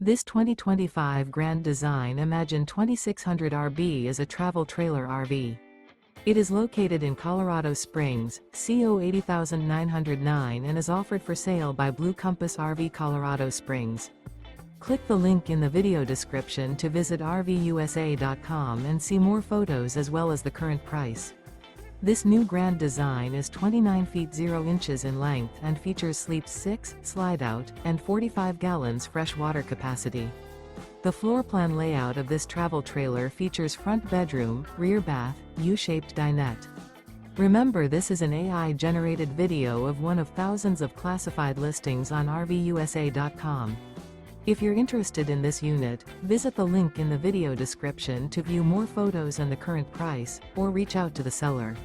This 2025 Grand Design Imagine 2600 RB is a travel trailer RV. It is located in Colorado Springs, CO 80909 and is offered for sale by Blue Compass RV Colorado Springs. Click the link in the video description to visit RVUSA.com and see more photos as well as the current price. This new Grand Design is 29 feet 0 inches in length and features Sleep 6, Slideout, and 45 gallons fresh water capacity. The floor plan layout of this travel trailer features front bedroom, rear bath, U-shaped dinette. Remember, this is an AI-generated video of one of thousands of classified listings on RVUSA.com. If you're interested in this unit, visit the link in the video description to view more photos and the current price, or reach out to the seller.